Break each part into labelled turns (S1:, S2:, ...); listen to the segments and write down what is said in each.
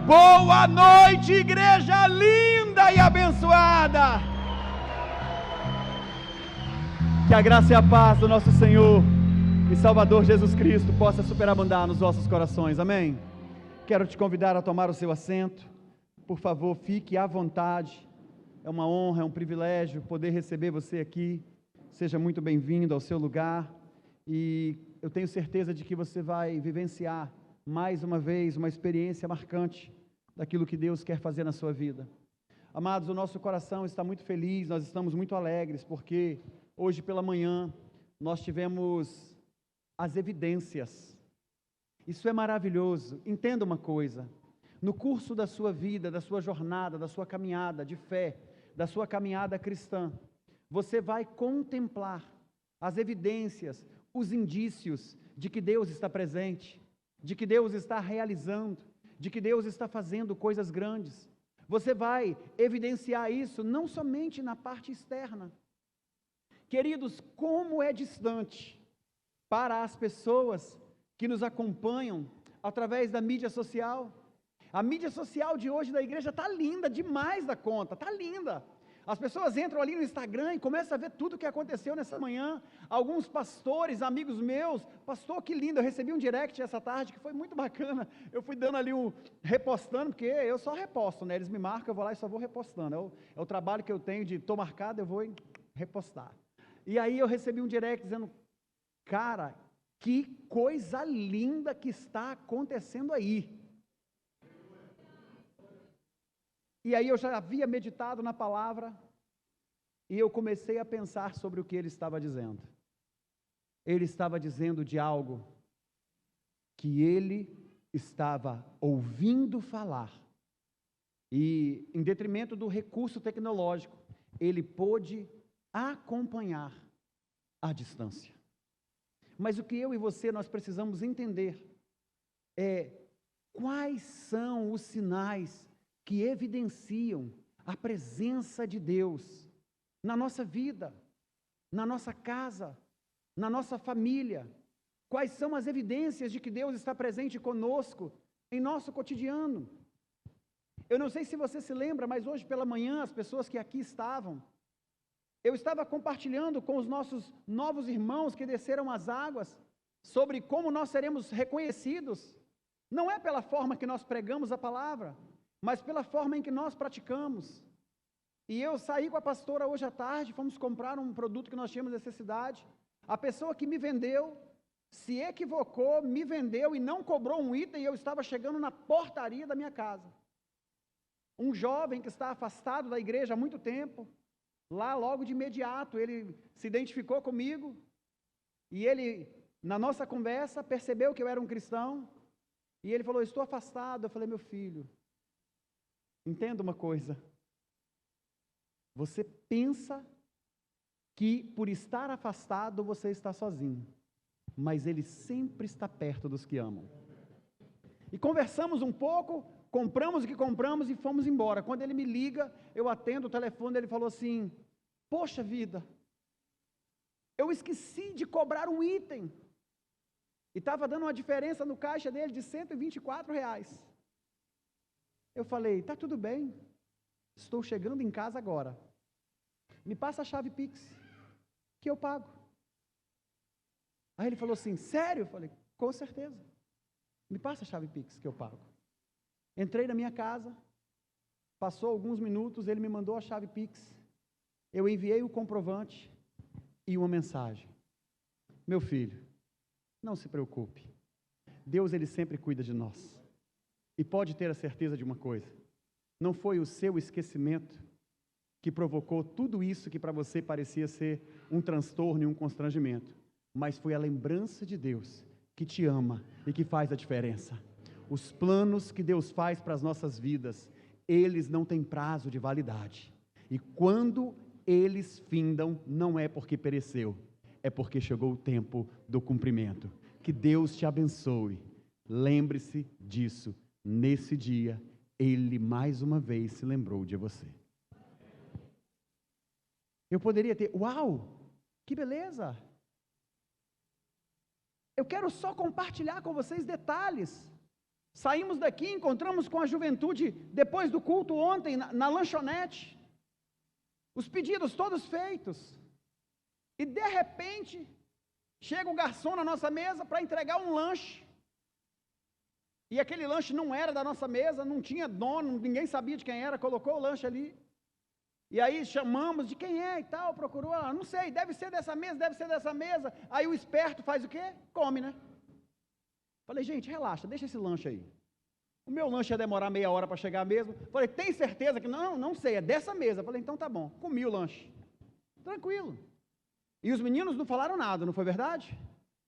S1: Boa noite, igreja linda e abençoada. Que a graça e a paz do nosso Senhor e Salvador Jesus Cristo possa superabundar nos vossos corações, amém? Quero te convidar a tomar o seu assento, por favor, fique à vontade, é uma honra, é um privilégio poder receber você aqui, seja muito bem-vindo ao seu lugar, e eu tenho certeza de que você vai vivenciar, mais uma vez, uma experiência marcante, daquilo que Deus quer fazer na sua vida. Amados, o nosso coração está muito feliz, nós estamos muito alegres, porque hoje pela manhã nós tivemos as evidências. Isso é maravilhoso. Entenda uma coisa, no curso da sua vida, da sua jornada, da sua caminhada de fé, da sua caminhada cristã, você vai contemplar as evidências, os indícios de que Deus está presente, de que Deus está realizando, de que Deus está fazendo coisas grandes. Você vai evidenciar isso não somente na parte externa. Queridos, como é distante para as pessoas que nos acompanham através da mídia social. A mídia social de hoje da igreja está linda demais da conta, está linda. As pessoas entram ali no Instagram e começam a ver tudo o que aconteceu nessa manhã. Alguns pastores, amigos meus, pastor, que lindo, eu recebi um direct essa tarde, que foi muito bacana. Eu fui dando ali repostando, porque eu só reposto, né? Eles me marcam, eu vou lá e só vou repostando. É o trabalho que eu tenho de, estou marcado, eu vou repostar. E aí eu recebi um direct dizendo, cara, que coisa linda que está acontecendo aí. E aí eu já havia meditado na palavra, e eu comecei a pensar sobre o que ele estava dizendo. Ele estava dizendo de algo que ele estava ouvindo falar, e em detrimento do recurso tecnológico, ele pôde acompanhar à distância. Mas o que eu e você nós precisamos entender é quais são os sinais que evidenciam a presença de Deus na nossa vida, na nossa casa, na nossa família. Quais são as evidências de que Deus está presente conosco em nosso cotidiano? Eu não sei se você se lembra, mas hoje pela manhã, as pessoas que aqui estavam, eu estava compartilhando com os nossos novos irmãos que desceram as águas, sobre como nós seremos reconhecidos, não é pela forma que nós pregamos a palavra, mas pela forma em que nós praticamos. E eu saí com a pastora hoje à tarde, fomos comprar um produto que nós tínhamos necessidade. A pessoa que me vendeu, se equivocou, me vendeu e não cobrou um item, e eu estava chegando na portaria da minha casa. Um jovem que está afastado da igreja há muito tempo, lá logo de imediato, ele se identificou comigo, e ele, na nossa conversa, percebeu que eu era um cristão, e ele falou, estou afastado. Eu falei, meu filho, entenda uma coisa, você pensa que por estar afastado você está sozinho, mas Ele sempre está perto dos que amam. E conversamos um pouco, compramos o que compramos e fomos embora. Quando ele me liga, eu atendo o telefone, ele falou assim, poxa vida, eu esqueci de cobrar um item, e estava dando uma diferença no caixa dele de R$124. Eu falei, tá tudo bem, estou chegando em casa agora, me passa a chave Pix, que eu pago. Aí ele falou assim, sério? Eu falei, com certeza, me passa a chave Pix, que eu pago. Entrei na minha casa, passou alguns minutos, ele me mandou a chave Pix, eu enviei o comprovante e uma mensagem, meu filho, não se preocupe, Deus ele sempre cuida de nós. E pode ter a certeza de uma coisa, não foi o seu esquecimento que provocou tudo isso que para você parecia ser um transtorno e um constrangimento, mas foi a lembrança de Deus que te ama e que faz a diferença. Os planos que Deus faz para as nossas vidas, eles não têm prazo de validade. E quando eles findam, não é porque pereceu, é porque chegou o tempo do cumprimento. Que Deus te abençoe. Lembre-se disso. Nesse dia, Ele mais uma vez se lembrou de você. Eu poderia ter, uau, que beleza! Eu quero só compartilhar com vocês detalhes. Saímos daqui, encontramos com a juventude depois do culto ontem, na lanchonete, os pedidos todos feitos, e de repente, chega o garçom na nossa mesa para entregar um lanche, e aquele lanche não era da nossa mesa, não tinha dono, ninguém sabia de quem era, colocou o lanche ali, e aí chamamos de quem é e tal, procurou, não sei, deve ser dessa mesa, aí o esperto faz o quê? Come, né? Falei, gente, relaxa, deixa esse lanche aí. O meu lanche ia demorar meia hora para chegar mesmo. Falei, tem certeza que não? Não sei, é dessa mesa. Falei, então tá bom. Comi o lanche. Tranquilo. E os meninos não falaram nada, não foi verdade?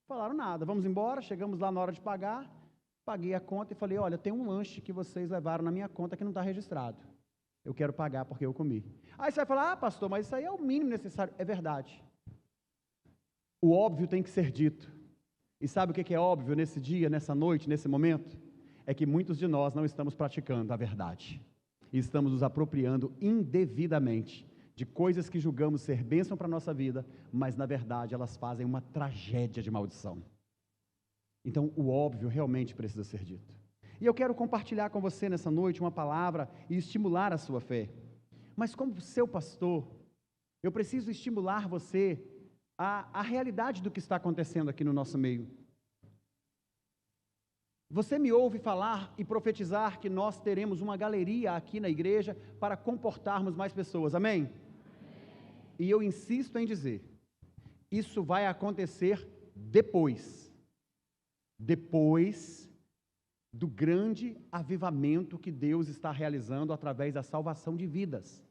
S1: Falaram nada. Vamos embora, chegamos lá na hora de pagar. Paguei a conta e falei, olha, tem um lanche que vocês levaram na minha conta que não está registrado. Eu quero pagar porque eu comi. Aí você vai falar, pastor, mas isso aí é o mínimo necessário. É verdade. O óbvio tem que ser dito. E sabe o que é óbvio nesse dia, nessa noite, nesse momento? É que muitos de nós não estamos praticando a verdade. E estamos nos apropriando indevidamente de coisas que julgamos ser bênção para a nossa vida, mas na verdade elas fazem uma tragédia de maldição. Então o óbvio realmente precisa ser dito. E eu quero compartilhar com você nessa noite uma palavra e estimular a sua fé. Mas como seu pastor, eu preciso estimular você a realidade do que está acontecendo aqui no nosso meio. Você me ouve falar e profetizar que nós teremos uma galeria aqui na igreja para comportarmos mais pessoas, amém? E eu insisto em dizer, isso vai acontecer depois do grande avivamento que Deus está realizando através da salvação de vidas.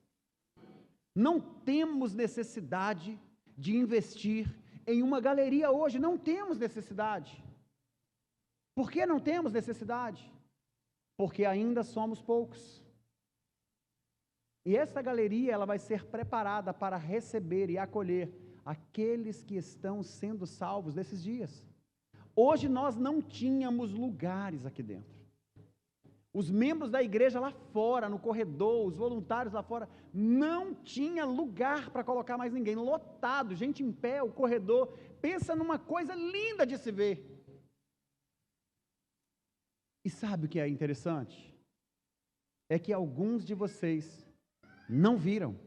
S1: Não temos necessidade de investir em uma galeria hoje, não temos necessidade. Por que não temos necessidade? Porque ainda somos poucos. E essa galeria, ela vai ser preparada para receber e acolher aqueles que estão sendo salvos desses dias. Hoje nós não tínhamos lugares aqui dentro. Os membros da igreja lá fora, no corredor, os voluntários lá fora, não tinha lugar para colocar mais ninguém, lotado, gente em pé, o corredor, pensa numa coisa linda de se ver. E sabe o que é interessante? É que alguns de vocês não viram,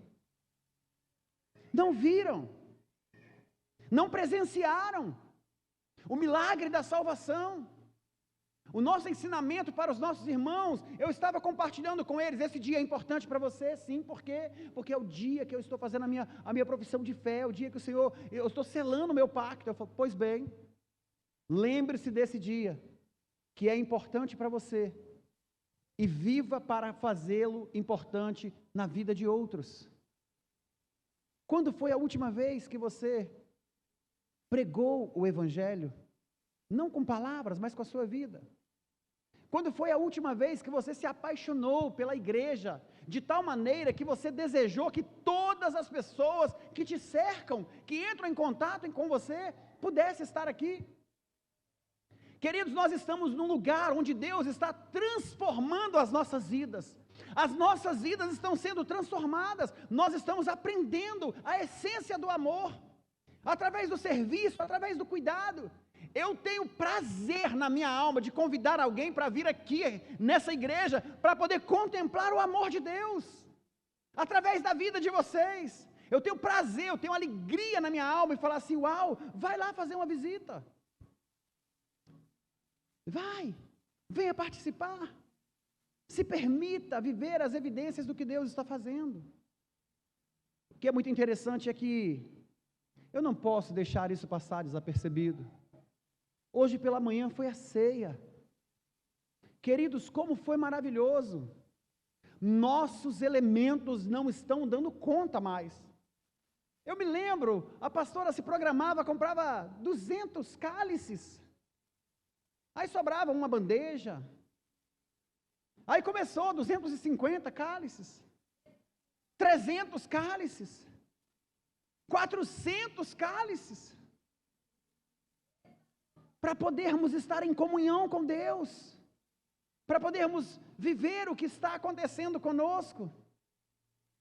S1: não presenciaram o milagre da salvação. O nosso ensinamento para os nossos irmãos, eu estava compartilhando com eles, esse dia é importante para você, sim, por quê? Porque é o dia que eu estou fazendo a minha profissão de fé, é o dia que o Senhor, eu estou selando o meu pacto. Eu falo, pois bem, lembre-se desse dia, que é importante para você, e viva para fazê-lo importante na vida de outros. Quando foi a última vez que você pregou o Evangelho? Não com palavras, mas com a sua vida. Quando foi a última vez que você se apaixonou pela igreja, de tal maneira que você desejou que todas as pessoas que te cercam, que entram em contato com você, pudessem estar aqui? Queridos, nós estamos num lugar onde Deus está transformando as nossas vidas. As nossas vidas estão sendo transformadas. Nós estamos aprendendo a essência do amor, através do serviço, através do cuidado. Eu tenho prazer na minha alma de convidar alguém para vir aqui nessa igreja para poder contemplar o amor de Deus através da vida de vocês. Eu tenho prazer, eu tenho alegria na minha alma e falar assim, uau, vai lá fazer uma visita. Vai, venha participar. Se permita viver as evidências do que Deus está fazendo. O que é muito interessante é que eu não posso deixar isso passar desapercebido. Hoje pela manhã foi a ceia. Queridos, como foi maravilhoso. Nossos elementos não estão dando conta mais. Eu me lembro, a pastora se programava, comprava 200 cálices. Aí sobrava uma bandeja. Aí começou 250 cálices. 300 cálices. 400 cálices. Para podermos estar em comunhão com Deus, para podermos viver o que está acontecendo conosco.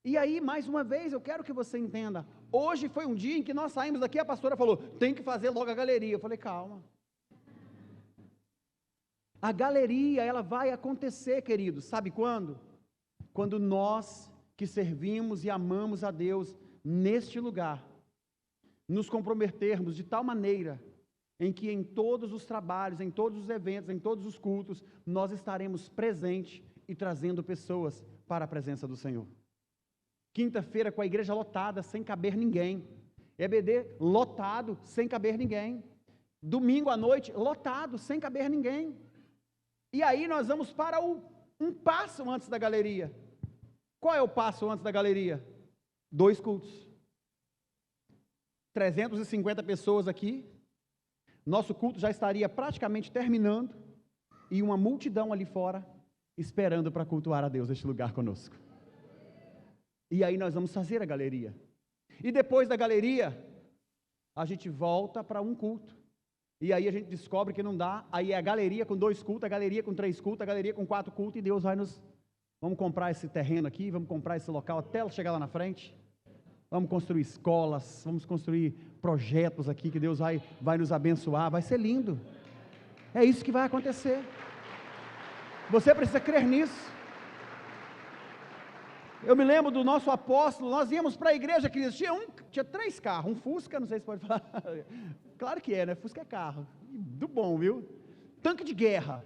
S1: E aí, mais uma vez, eu quero que você entenda, hoje foi um dia em que nós saímos daqui, a pastora falou, tem que fazer logo a galeria. Eu falei, calma. A galeria, ela vai acontecer, queridos, sabe quando? Quando nós que servimos e amamos a Deus neste lugar, nos comprometermos de tal maneira, em que em todos os trabalhos, em todos os eventos, em todos os cultos, nós estaremos presentes e trazendo pessoas para a presença do Senhor. Quinta-feira com a igreja lotada, sem caber ninguém. EBD lotado, sem caber ninguém. Domingo à noite, lotado, sem caber ninguém. E aí nós vamos para um passo antes da galeria. Qual é o passo antes da galeria? 2 cultos. 350 pessoas aqui. Nosso culto já estaria praticamente terminando. E uma multidão ali fora, esperando para cultuar a Deus neste lugar conosco. E aí nós vamos fazer a galeria. E depois da galeria, a gente volta para um culto. E aí a gente descobre que não dá. Aí é a galeria com 2 cultos, a galeria com 3 cultos, a galeria com 4 cultos. E Deus vai vamos comprar esse terreno aqui, vamos comprar esse local até chegar lá na frente. Vamos construir escolas, vamos construir projetos aqui que Deus vai nos abençoar. Vai ser lindo. É isso que vai acontecer. Você precisa crer nisso. Eu me lembro do nosso apóstolo, nós íamos para a igreja, queridos, tinha 3 carros, um Fusca, não sei se pode falar, claro que é, né? Fusca é carro, do bom, viu? Tanque de guerra,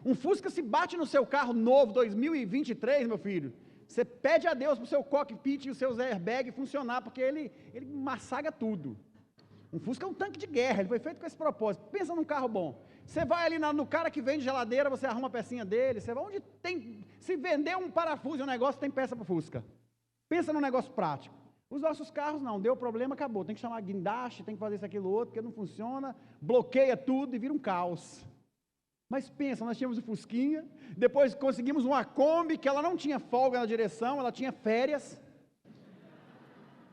S1: um Fusca se bate no seu carro novo, 2023, meu filho, você pede a Deus para o seu cockpit e os seus airbags funcionar, porque ele massaga tudo. Um Fusca é um tanque de guerra, ele foi feito com esse propósito. Pensa num carro bom. Você vai ali no cara que vende geladeira, você arruma a pecinha dele, você vai onde tem, se vender um parafuso e um negócio, tem peça para o Fusca. Pensa num negócio prático. Os nossos carros não, deu problema, acabou. Tem que chamar guindaste, tem que fazer isso, aquilo, outro, porque não funciona, bloqueia tudo e vira um caos. Mas pensa, nós tínhamos o Fusquinha, depois conseguimos uma Kombi, que ela não tinha folga na direção, ela tinha férias.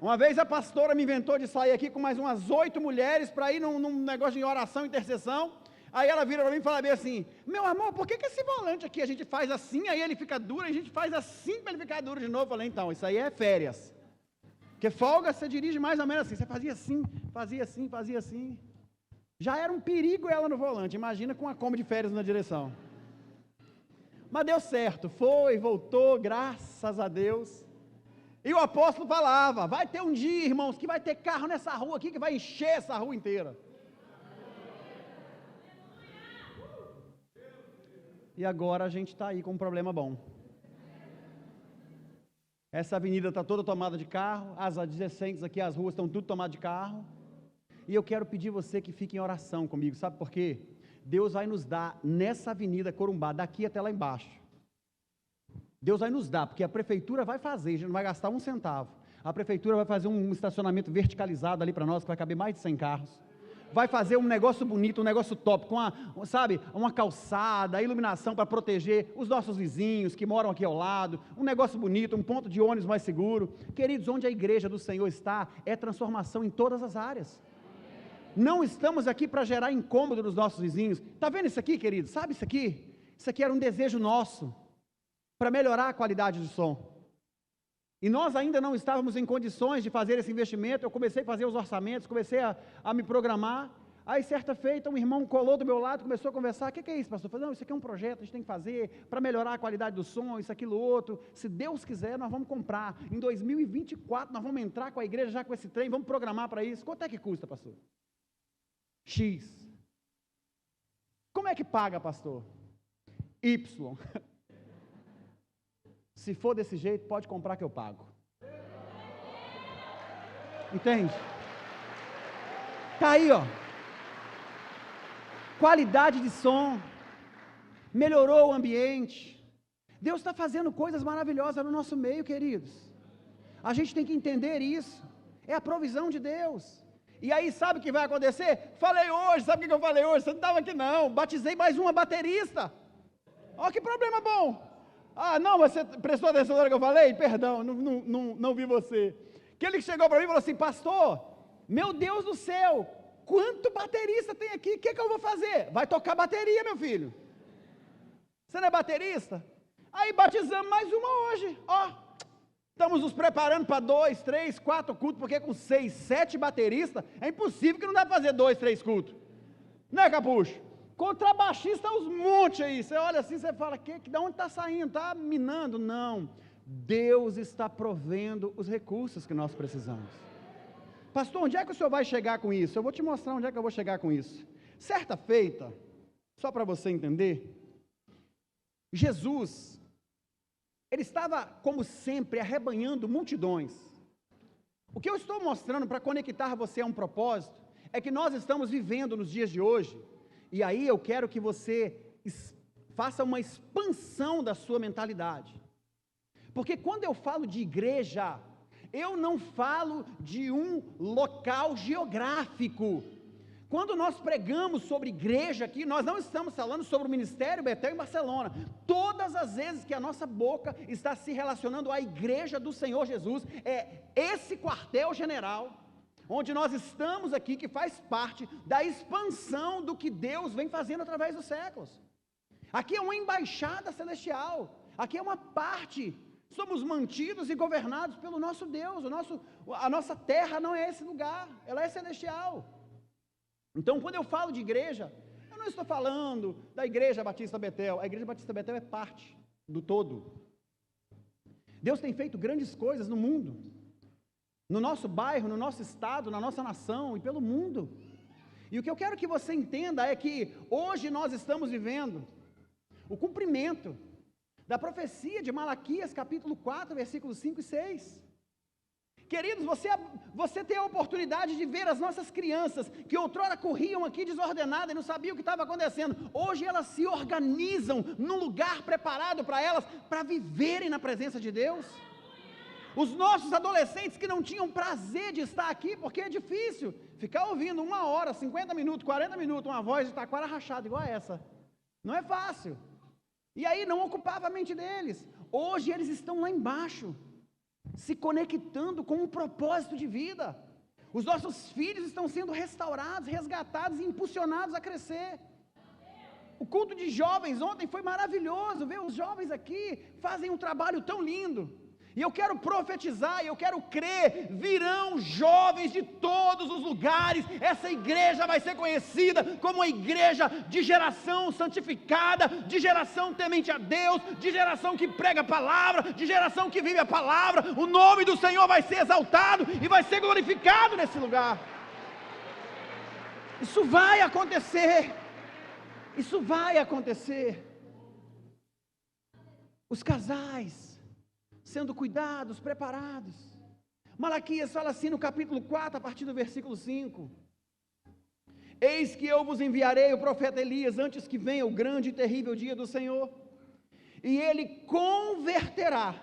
S1: Uma vez a pastora me inventou de sair aqui com mais umas 8 mulheres para ir num negócio de oração e intercessão. Aí ela vira para mim e fala bem assim: meu amor, por que esse volante aqui a gente faz assim, aí ele fica duro, e a gente faz assim para ele ficar duro de novo? Eu falei: então, isso aí é férias. Porque folga você dirige mais ou menos assim, você fazia assim, fazia assim, fazia assim. Já era um perigo ela no volante, imagina com uma Kombi de férias na direção. Mas deu certo, foi, voltou, graças a Deus. E o apóstolo falava: vai ter um dia, irmãos, que vai ter carro nessa rua aqui, que vai encher essa rua inteira. E agora a gente está aí com um problema bom. Essa avenida está toda tomada de carro, as adjacentes aqui, as ruas estão tudo tomadas de carro. E eu quero pedir você que fique em oração comigo, sabe por quê? Deus vai nos dar nessa avenida Corumbá, daqui até lá embaixo. Deus vai nos dar, porque a prefeitura vai fazer, a gente não vai gastar um centavo. A prefeitura vai fazer um estacionamento verticalizado ali para nós, que vai caber mais de 100 carros. Vai fazer um negócio bonito, um negócio top, com uma calçada, a iluminação para proteger os nossos vizinhos que moram aqui ao lado, um negócio bonito, um ponto de ônibus mais seguro. Queridos, onde a igreja do Senhor está, é transformação em todas as áreas. Não estamos aqui para gerar incômodo nos nossos vizinhos. Está vendo isso aqui, queridos? Sabe isso aqui? Isso aqui era um desejo nosso, para melhorar a qualidade do som. E nós ainda não estávamos em condições de fazer esse investimento. Eu comecei a fazer os orçamentos, comecei a me programar. Aí certa feita um irmão colou do meu lado, começou a conversar: o que é isso, pastor? Eu falei: não, isso aqui é um projeto, a gente tem que fazer para melhorar a qualidade do som, isso, aquilo, outro. Se Deus quiser, nós vamos comprar. Em 2024 nós vamos entrar com a igreja já com esse trem, vamos programar para isso. Quanto é que custa, pastor? X. Como é que paga, pastor? Y. Se for desse jeito, pode comprar que eu pago. Entende? Está aí, ó. Qualidade de som. Melhorou o ambiente. Deus está fazendo coisas maravilhosas no nosso meio, queridos. A gente tem que entender isso. É a provisão de Deus. E aí sabe o que vai acontecer? Falei hoje, sabe o que eu falei hoje? Você não estava aqui não. Batizei mais uma baterista. Olha que problema bom. Ah, não, você prestou atenção na hora que eu falei? Perdão, não vi você. Que ele chegou para mim e falou assim: pastor, meu Deus do céu, quanto baterista tem aqui, o que eu vou fazer? Vai tocar bateria, meu filho. Você não é baterista? Aí batizamos mais uma hoje, ó. Estamos nos preparando para 2, 3, 4 cultos, porque com 6, 7 bateristas, é impossível que não dá para fazer 2, 3 cultos. Não é, Capucho? contrabaixista aos montes aí, você olha assim, você fala, de onde está saindo? Está minando? Não, Deus está provendo os recursos que nós precisamos. Pastor, onde é que o senhor vai chegar com isso? Eu vou te mostrar onde é que eu vou chegar com isso. Certa feita, só para você entender, Jesus, ele estava, como sempre, arrebanhando multidões. O que eu estou mostrando para conectar você a um propósito, é que nós estamos vivendo nos dias de hoje, e aí eu quero que você faça uma expansão da sua mentalidade. Porque quando eu falo de igreja, eu não falo de um local geográfico. Quando nós pregamos sobre igreja aqui, nós não estamos falando sobre o Ministério Betel em Barcelona. Todas as vezes que a nossa boca está se relacionando à igreja do Senhor Jesus, é esse quartel-general, onde nós estamos aqui, que faz parte da expansão do que Deus vem fazendo através dos séculos. Aqui é uma embaixada celestial, aqui é uma parte. Somos mantidos e governados pelo nosso Deus, a nossa terra não é esse lugar, ela é celestial. Então, quando eu falo de igreja, eu não estou falando da Igreja Batista Betel, a Igreja Batista Betel é parte do todo. Deus tem feito grandes coisas no mundo, no nosso bairro, no nosso estado, na nossa nação e pelo mundo. E o que eu quero que você entenda é que hoje nós estamos vivendo o cumprimento da profecia de Malaquias, capítulo 4, versículos 5 e 6. Queridos, você tem a oportunidade de ver as nossas crianças, que outrora corriam aqui desordenadas e não sabiam o que estava acontecendo. Hoje elas se organizam num lugar preparado para elas, para viverem na presença de Deus. Os nossos adolescentes que não tinham prazer de estar aqui, porque é difícil ficar ouvindo 1 hora, 50 minutos, 40 minutos, uma voz de taquara rachada igual a essa. Não é fácil. E aí não ocupava a mente deles. Hoje eles estão lá embaixo, se conectando com um propósito de vida. Os nossos filhos estão sendo restaurados, resgatados e impulsionados a crescer. O culto de jovens ontem foi maravilhoso, ver os jovens aqui fazem um trabalho tão lindo. E eu quero profetizar, eu quero crer, virão jovens de todos os lugares. Essa igreja vai ser conhecida como uma igreja de geração santificada, de geração temente a Deus, de geração que prega a palavra, de geração que vive a palavra. O nome do Senhor vai ser exaltado e vai ser glorificado nesse lugar. Isso vai acontecer. Isso vai acontecer. Os casais sendo cuidados, preparados. Malaquias fala assim no capítulo 4, a partir do versículo 5. Eis que eu vos enviarei o profeta Elias, antes que venha o grande e terrível dia do Senhor, e ele converterá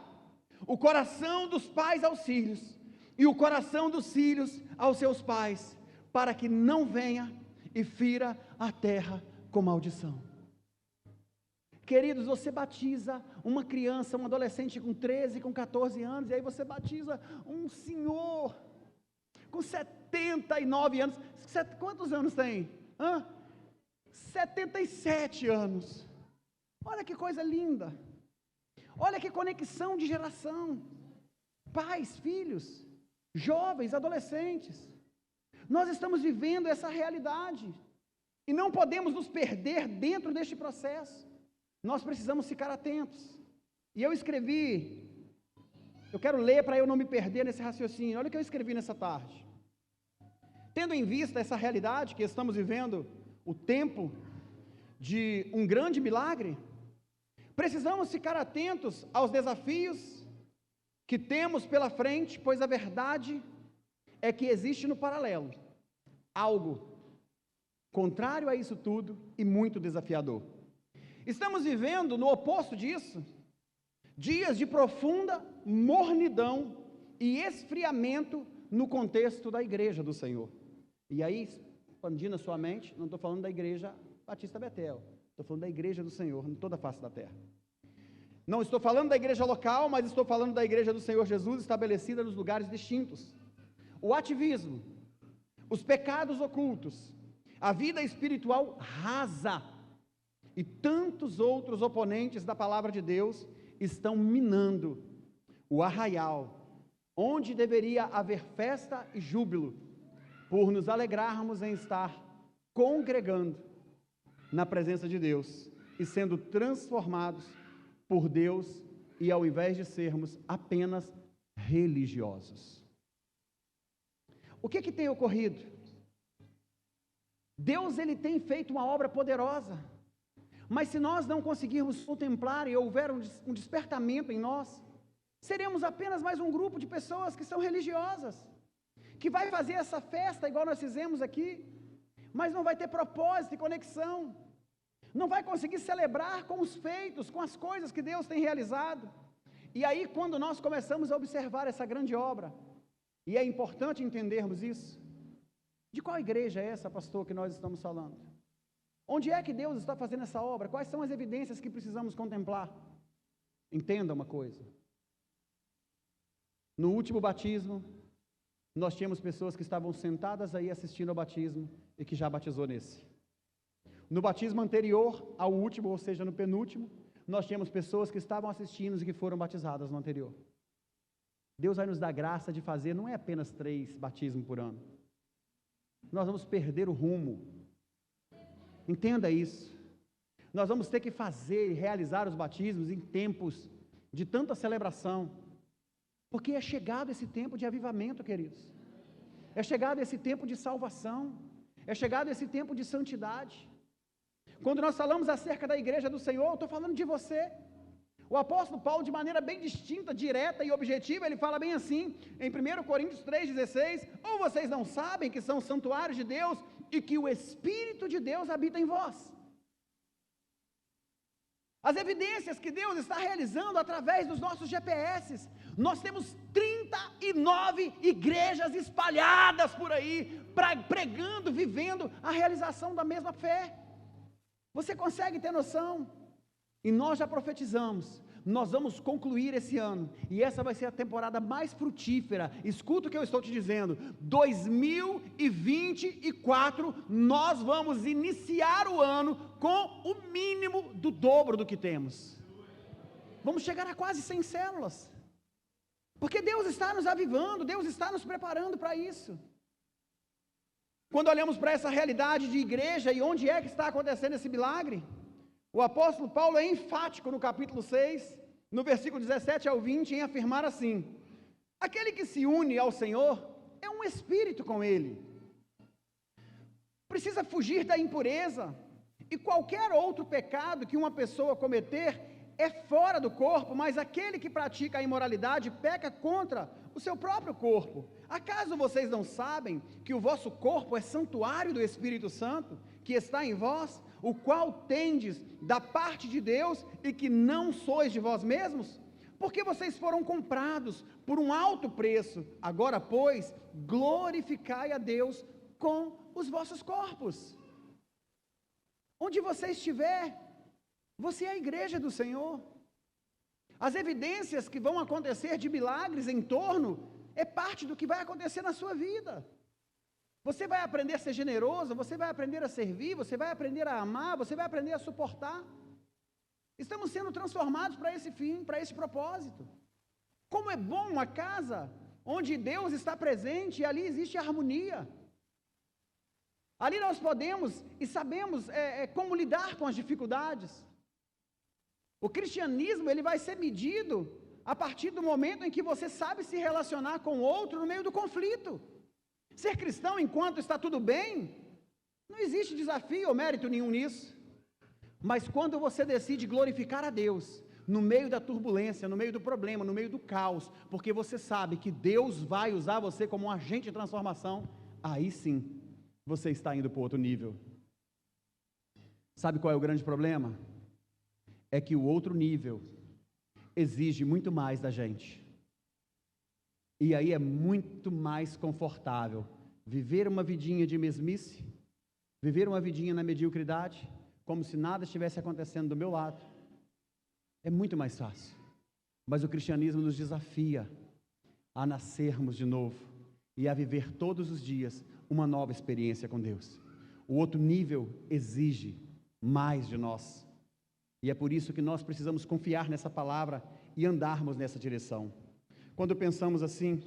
S1: o coração dos pais aos filhos, e o coração dos filhos aos seus pais, para que não venha e fira a terra com maldição. Queridos, você batiza uma criança, um adolescente com 13, com 14 anos, e aí você batiza um senhor com 79 anos. Quantos anos tem? 77 anos. Olha que coisa linda. Olha que conexão de geração. Pais, filhos, jovens, adolescentes. Nós estamos vivendo essa realidade e não podemos nos perder dentro deste processo. Nós precisamos ficar atentos. E eu escrevi, eu quero ler para eu não me perder nesse raciocínio. Olha o que eu escrevi nessa tarde. Tendo em vista essa realidade que estamos vivendo, o tempo de um grande milagre, precisamos ficar atentos aos desafios que temos pela frente, pois a verdade é que existe no paralelo algo contrário a isso tudo e muito desafiador. Estamos vivendo no oposto disso, dias de profunda mornidão e esfriamento no contexto da igreja do Senhor. E aí, expandindo a sua mente, não estou falando da igreja Batista Betel, estou falando da igreja do Senhor, em toda a face da terra. Não estou falando da igreja local, mas estou falando da igreja do Senhor Jesus, estabelecida nos lugares distintos. O ativismo, os pecados ocultos, a vida espiritual rasa, e tantos outros oponentes da palavra de Deus estão minando o arraial, onde deveria haver festa e júbilo, por nos alegrarmos em estar congregando na presença de Deus e sendo transformados por Deus, e ao invés de sermos apenas religiosos. O que tem ocorrido? Deus, ele tem feito uma obra poderosa, mas se nós não conseguirmos contemplar e houver um despertamento em nós, seremos apenas mais um grupo de pessoas que são religiosas, que vai fazer essa festa igual nós fizemos aqui, mas não vai ter propósito e conexão, não vai conseguir celebrar com os feitos, com as coisas que Deus tem realizado. E aí, quando nós começamos a observar essa grande obra, e é importante entendermos isso, de qual igreja é essa, pastor, que nós estamos falando? Onde é que Deus está fazendo essa obra? Quais são as evidências que precisamos contemplar? Entenda uma coisa. No último batismo, nós tínhamos pessoas que estavam sentadas aí assistindo ao batismo e que já batizou nesse. No batismo anterior ao último, ou seja, no penúltimo, nós tínhamos pessoas que estavam assistindo e que foram batizadas no anterior. Deus vai nos dar graça de fazer, não é apenas 3 batismos por ano. Nós vamos perder o rumo. Entenda isso. Nós vamos ter que fazer e realizar os batismos em tempos de tanta celebração, porque é chegado esse tempo de avivamento, queridos. É chegado esse tempo de salvação. É chegado esse tempo de santidade. Quando nós falamos acerca da igreja do Senhor, eu estou falando de você. O apóstolo Paulo, de maneira bem distinta, direta e objetiva, ele fala bem assim, em 1 Coríntios 3,16, ou vocês não sabem que são santuários de Deus e que o Espírito de Deus habita em vós? As evidências que Deus está realizando através dos nossos GPS, nós temos 39 igrejas espalhadas por aí, pregando, vivendo a realização da mesma fé. Você consegue ter noção? E nós já profetizamos, nós vamos concluir esse ano, e essa vai ser a temporada mais frutífera. Escuta o que eu estou te dizendo, 2024, nós vamos iniciar o ano com o mínimo do dobro do que temos. Vamos chegar a quase 100 células, porque Deus está nos avivando, Deus está nos preparando para isso. Quando olhamos para essa realidade de igreja e onde é que está acontecendo esse milagre, o apóstolo Paulo é enfático no capítulo 6, no versículo 17 ao 20, em afirmar assim: aquele que se une ao Senhor é um espírito com Ele. Precisa fugir da impureza, e qualquer outro pecado que uma pessoa cometer é fora do corpo, mas aquele que pratica a imoralidade peca contra o seu próprio corpo. Acaso vocês não sabem que o vosso corpo é santuário do Espírito Santo, que está em vós, o qual tendes da parte de Deus, e que não sois de vós mesmos? Porque vocês foram comprados por um alto preço. Agora, pois, glorificai a Deus com os vossos corpos. Onde você estiver, você é a igreja do Senhor. As evidências que vão acontecer de milagres em torno, é parte do que vai acontecer na sua vida. Você vai aprender a ser generoso, você vai aprender a servir, você vai aprender a amar, você vai aprender a suportar. Estamos sendo transformados para esse fim, para esse propósito. Como é bom uma casa onde Deus está presente e ali existe harmonia. Ali nós podemos e sabemos como lidar com as dificuldades. O cristianismo, ele vai ser medido a partir do momento em que você sabe se relacionar com o outro no meio do conflito. Ser cristão enquanto está tudo bem, não existe desafio ou mérito nenhum nisso. Mas quando você decide glorificar a Deus, no meio da turbulência, no meio do problema, no meio do caos, porque você sabe que Deus vai usar você como um agente de transformação, aí sim, você está indo para outro nível. Sabe qual é o grande problema? É que o outro nível exige muito mais da gente. E aí é muito mais confortável viver uma vidinha de mesmice, viver uma vidinha na mediocridade, como se nada estivesse acontecendo do meu lado. É muito mais fácil. Mas o cristianismo nos desafia a nascermos de novo e a viver todos os dias uma nova experiência com Deus. O outro nível exige mais de nós. E é por isso que nós precisamos confiar nessa palavra e andarmos nessa direção. Quando pensamos assim,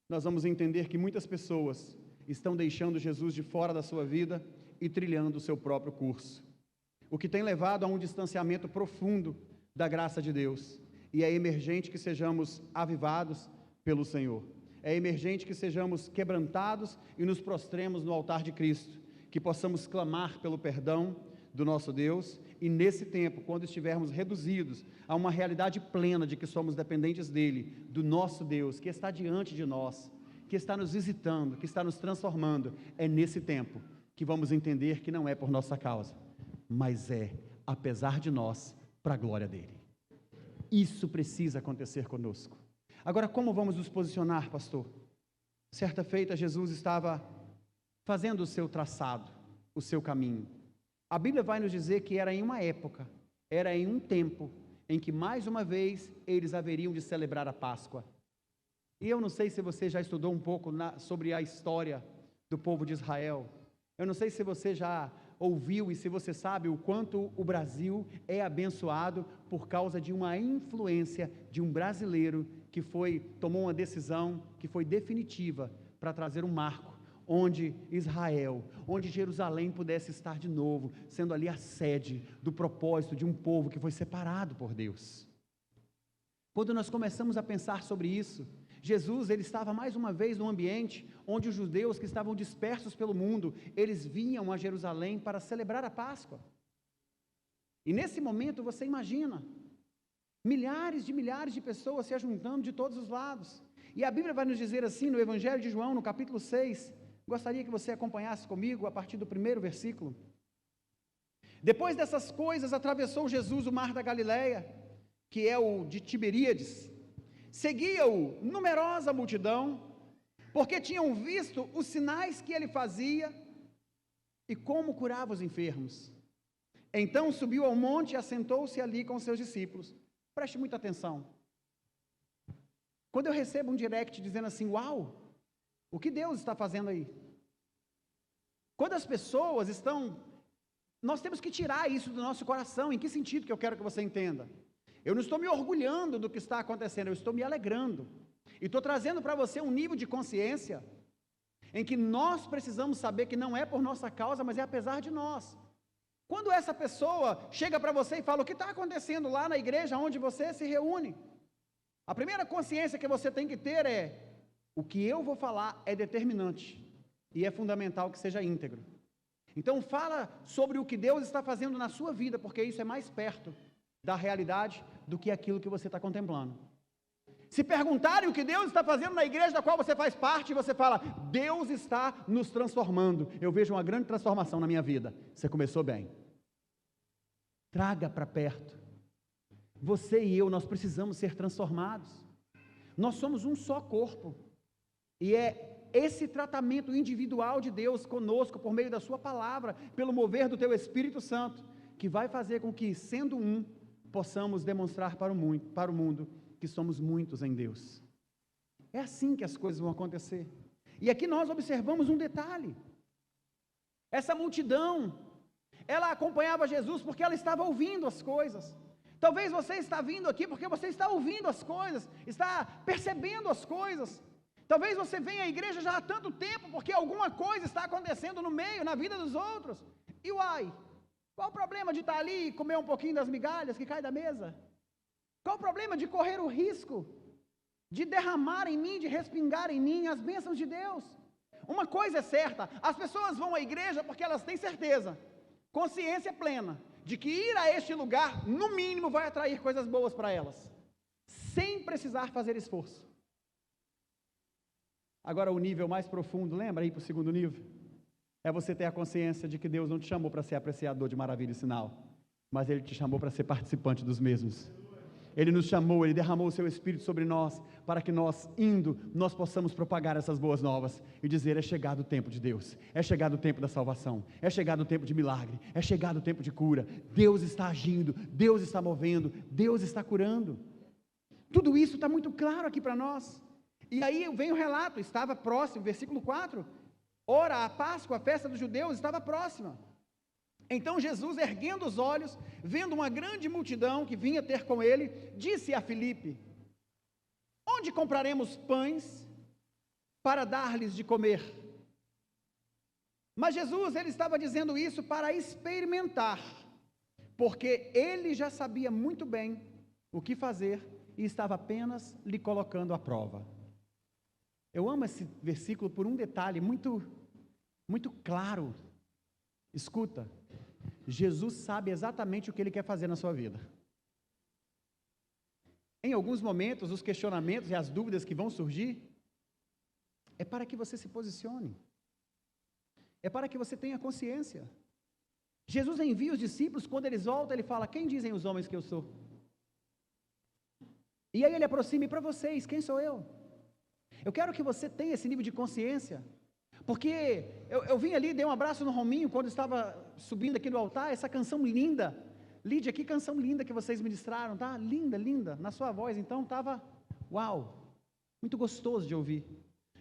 S1: nós vamos entender que muitas pessoas estão deixando Jesus de fora da sua vida e trilhando o seu próprio curso. o que tem levado a um distanciamento profundo da graça de Deus. E é emergente que sejamos avivados pelo Senhor. É emergente que sejamos quebrantados e nos prostremos no altar de Cristo, que possamos clamar pelo perdão do nosso Deus, e nesse tempo, quando estivermos reduzidos a uma realidade plena de que somos dependentes dEle, do nosso Deus, que está diante de nós, que está nos visitando, que está nos transformando, é nesse tempo que vamos entender que não é por nossa causa, mas é, apesar de nós, para a glória dEle. Isso precisa acontecer conosco. Agora, como vamos nos posicionar, pastor? Certa feita, Jesus estava fazendo o seu traçado, o seu caminho. A Bíblia vai nos dizer que era em uma época, era em um tempo, em que mais uma vez eles haveriam de celebrar a Páscoa. E eu não sei se você já estudou um pouco sobre a história do povo de Israel. Eu não sei se você já ouviu e se você sabe o quanto o Brasil é abençoado por causa de uma influência de um brasileiro que tomou uma decisão que foi definitiva para trazer um marco, onde Israel, onde Jerusalém pudesse estar de novo, sendo ali a sede do propósito de um povo que foi separado por Deus. Quando nós começamos a pensar sobre isso, Jesus, ele estava mais uma vez num ambiente onde os judeus que estavam dispersos pelo mundo, eles vinham a Jerusalém para celebrar a Páscoa. E nesse momento você imagina, milhares de pessoas se ajuntando de todos os lados. E a Bíblia vai nos dizer assim no Evangelho de João, no capítulo 6, gostaria que você acompanhasse comigo a partir do primeiro versículo. Depois dessas coisas, atravessou Jesus o mar da Galileia, que é o de Tiberíades. Seguia-o numerosa multidão, porque tinham visto os sinais que ele fazia e como curava os enfermos. Então subiu ao monte e assentou-se ali com seus discípulos. Preste muita atenção. Quando eu recebo um direct dizendo assim, uau, o que Deus está fazendo aí? Quando as pessoas nós temos que tirar isso do nosso coração. Em que sentido que eu quero que você entenda? Eu não estou me orgulhando do que está acontecendo, eu estou me alegrando. E estou trazendo para você um nível de consciência em que nós precisamos saber que não é por nossa causa, mas é apesar de nós. Quando essa pessoa chega para você e fala, o que está acontecendo lá na igreja onde você se reúne? A primeira consciência que você tem que ter é, o que eu vou falar é determinante, e é fundamental que seja íntegro. Então fala sobre o que Deus está fazendo na sua vida, porque isso é mais perto da realidade do que aquilo que você está contemplando. Se perguntarem o que Deus está fazendo na igreja da qual você faz parte, você fala, Deus está nos transformando. Eu vejo uma grande transformação na minha vida. Você começou bem. Traga para perto. Você e eu, nós precisamos ser transformados. Nós somos um só corpo. E é esse tratamento individual de Deus conosco, por meio da sua palavra, pelo mover do teu Espírito Santo, que vai fazer com que, sendo um, possamos demonstrar para o mundo que somos muitos em Deus. É assim que as coisas vão acontecer. E aqui nós observamos um detalhe. Essa multidão, ela acompanhava Jesus porque ela estava ouvindo as coisas. Talvez você está vindo aqui porque você está ouvindo as coisas, está percebendo as coisas. Talvez você venha à igreja já há tanto tempo porque alguma coisa está acontecendo no meio, na vida dos outros. E uai, qual o problema de estar ali e comer um pouquinho das migalhas que cai da mesa? Qual o problema de correr o risco de derramar em mim, de respingar em mim as bênçãos de Deus? Uma coisa é certa, as pessoas vão à igreja porque elas têm certeza, consciência plena, de que ir a este lugar, no mínimo, vai atrair coisas boas para elas, sem precisar fazer esforço. Agora o nível mais profundo, lembra aí para o segundo nível? É você ter a consciência de que Deus não te chamou para ser apreciador de maravilha e sinal, mas Ele te chamou para ser participante dos mesmos. Ele nos chamou, Ele derramou o seu Espírito sobre nós, para que nós, nós possamos propagar essas boas novas, e dizer, é chegado o tempo de Deus, é chegado o tempo da salvação, é chegado o tempo de milagre, é chegado o tempo de cura, Deus está agindo, Deus está movendo, Deus está curando. Tudo isso está muito claro aqui para nós. E aí vem o relato, estava próximo, versículo 4, ora, a Páscoa, a festa dos judeus, estava próxima. Então Jesus, erguendo os olhos, vendo uma grande multidão que vinha ter com ele, disse a Filipe, onde compraremos pães para dar-lhes de comer? Mas Jesus, ele estava dizendo isso para experimentar porque ele já sabia muito bem o que fazer e estava apenas lhe colocando à prova. Eu amo esse versículo por um detalhe muito, muito claro. Escuta, Jesus sabe exatamente o que ele quer fazer na sua vida. Em alguns momentos, os questionamentos e as dúvidas que vão surgir, é para que você se posicione, é para que você tenha consciência. Jesus envia os discípulos, quando eles voltam, ele fala: quem dizem os homens que eu sou? E aí ele aproxima: e para vocês, quem sou eu? Eu quero que você tenha esse nível de consciência, porque eu vim ali, dei um abraço no Rominho, quando estava subindo aqui no altar, essa canção linda. Lídia, que canção linda que vocês ministraram, tá? Linda, linda, na sua voz, então estava, uau, muito gostoso de ouvir.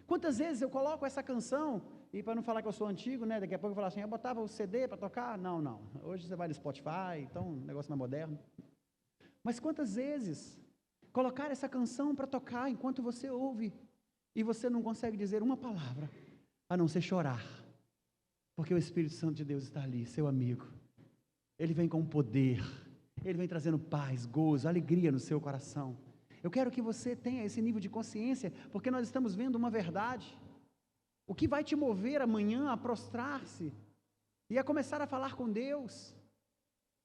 S1: Quantas vezes eu coloco essa canção, e para não falar que eu sou antigo, né, daqui a pouco eu falo assim, eu botava o CD para tocar? Não, hoje você vai no Spotify, então um negócio mais moderno. Mas quantas vezes colocar essa canção para tocar enquanto você ouve, e você não consegue dizer uma palavra, a não ser chorar, porque o Espírito Santo de Deus está ali, seu amigo. Ele vem com poder, ele vem trazendo paz, gozo, alegria no seu coração. Eu quero que você tenha esse nível de consciência, porque nós estamos vendo uma verdade. O que vai te mover amanhã a prostrar-se e a começar a falar com Deus,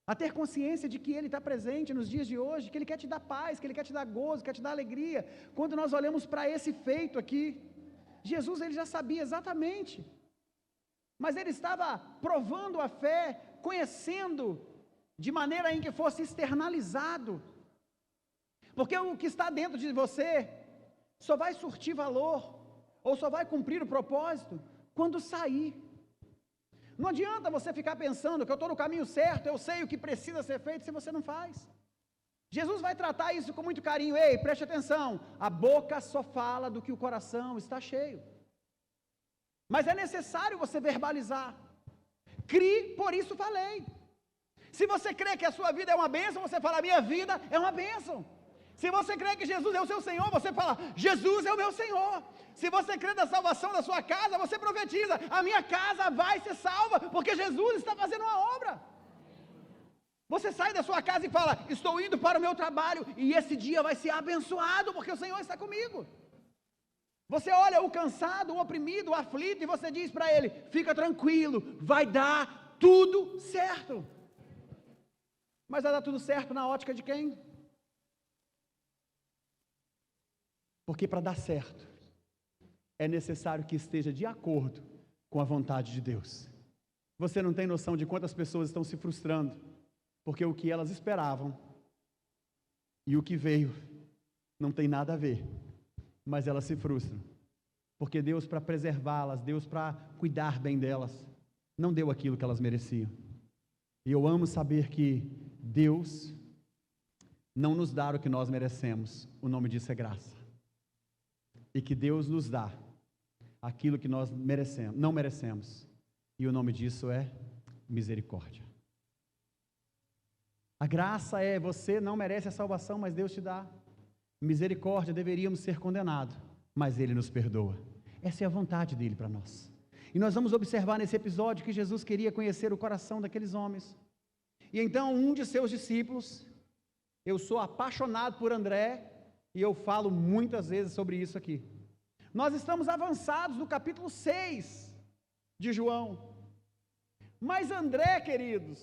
S1: a ter consciência de que Ele está presente nos dias de hoje, que Ele quer te dar paz, que Ele quer te dar gozo, quer te dar alegria. Quando nós olhamos para esse feito aqui, Jesus ele já sabia exatamente, mas Ele estava provando a fé, conhecendo de maneira em que fosse externalizado, porque o que está dentro de você só vai surtir valor, ou só vai cumprir o propósito quando sair. Não adianta você ficar pensando que eu estou no caminho certo, eu sei o que precisa ser feito, se você não faz. Jesus vai tratar isso com muito carinho. Ei, preste atenção, a boca só fala do que o coração está cheio, mas é necessário você verbalizar. Crie, por isso falei. Se você crê que a sua vida é uma bênção, você fala: minha vida é uma bênção. Se você crê que Jesus é o seu Senhor, você fala: Jesus é o meu Senhor. Se você crê na salvação da sua casa, você profetiza: a minha casa vai ser salva, porque Jesus está fazendo uma obra. Você sai da sua casa e fala: estou indo para o meu trabalho, e esse dia vai ser abençoado, porque o Senhor está comigo. Você olha o cansado, o oprimido, o aflito, e você diz para ele: fica tranquilo, vai dar tudo certo. Mas vai dar tudo certo na ótica de quem? Porque para dar certo, é necessário que esteja de acordo com a vontade de Deus. Você não tem noção de quantas pessoas estão se frustrando, porque o que elas esperavam e o que veio não tem nada a ver, mas elas se frustram, porque Deus, para preservá-las, Deus, para cuidar bem delas, não deu aquilo que elas mereciam. E eu amo saber que Deus não nos dá o que nós merecemos, o nome disso é graça. E que Deus nos dá aquilo que nós merecemos, não merecemos, e o nome disso é misericórdia. A graça é: você não merece a salvação, mas Deus te dá. Misericórdia, deveríamos ser condenados, mas Ele nos perdoa. Essa é a vontade dEle para nós. E nós vamos observar nesse episódio que Jesus queria conhecer o coração daqueles homens. E então um de seus discípulos, eu sou apaixonado por André, e eu falo muitas vezes sobre isso aqui. Nós estamos avançados no capítulo 6 de João. Mas André, queridos,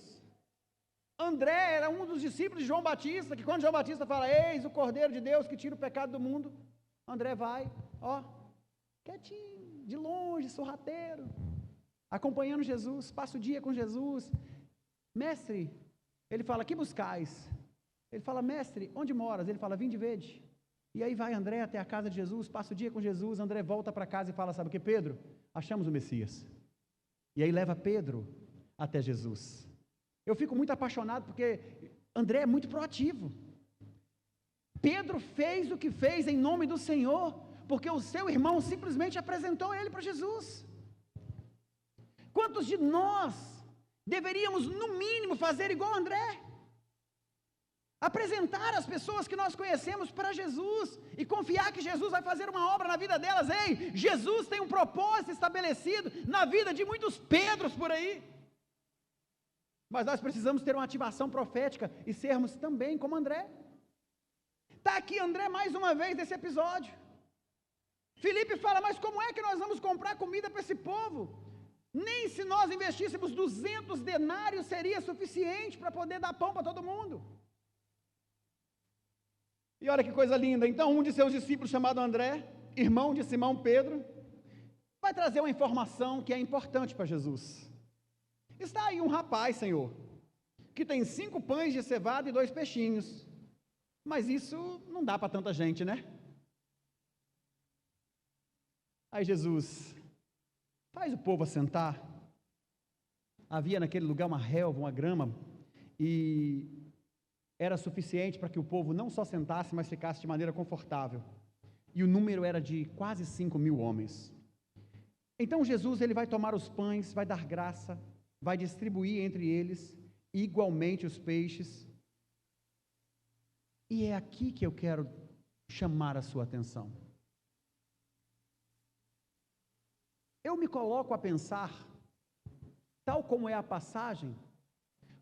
S1: André era um dos discípulos de João Batista, que quando João Batista fala: eis o Cordeiro de Deus que tira o pecado do mundo, André vai, quietinho, de longe, sorrateiro, acompanhando Jesus, passa o dia com Jesus. Mestre, ele fala: que buscais? Ele fala: mestre, onde moras? Ele fala: vim de vede. E aí vai André até a casa de Jesus, passa o dia com Jesus. André volta para casa e fala: sabe o que, Pedro? Achamos o Messias. E aí leva Pedro até Jesus. Eu fico muito apaixonado porque André é muito proativo. Pedro fez o que fez em nome do Senhor, porque o seu irmão simplesmente apresentou ele para Jesus. Quantos de nós deveríamos, no mínimo, fazer igual André? Apresentar as pessoas que nós conhecemos para Jesus e confiar que Jesus vai fazer uma obra na vida delas. Ei, Jesus tem um propósito estabelecido na vida de muitos Pedros por aí. Mas nós precisamos ter uma ativação profética e sermos também como André. Está aqui André mais uma vez nesse episódio. Filipe fala, mas como é que nós vamos comprar comida para esse povo? Nem se nós investíssemos 200 denários seria suficiente para poder dar pão para todo mundo. E olha que coisa linda, então um de seus discípulos chamado André, irmão de Simão Pedro, vai trazer uma informação que é importante para Jesus. Está aí um rapaz, Senhor, que tem 5 pães de cevada e 2 peixinhos, mas isso não dá para tanta gente, né? Aí Jesus faz o povo assentar. Havia naquele lugar uma relva, uma grama, e era suficiente para que o povo não só sentasse, mas ficasse de maneira confortável. E o número era de quase 5.000 homens. Então Jesus ele vai tomar os pães, vai dar graça, vai distribuir entre eles, igualmente os peixes. E é aqui que eu quero chamar a sua atenção. Eu me coloco a pensar, tal como é a passagem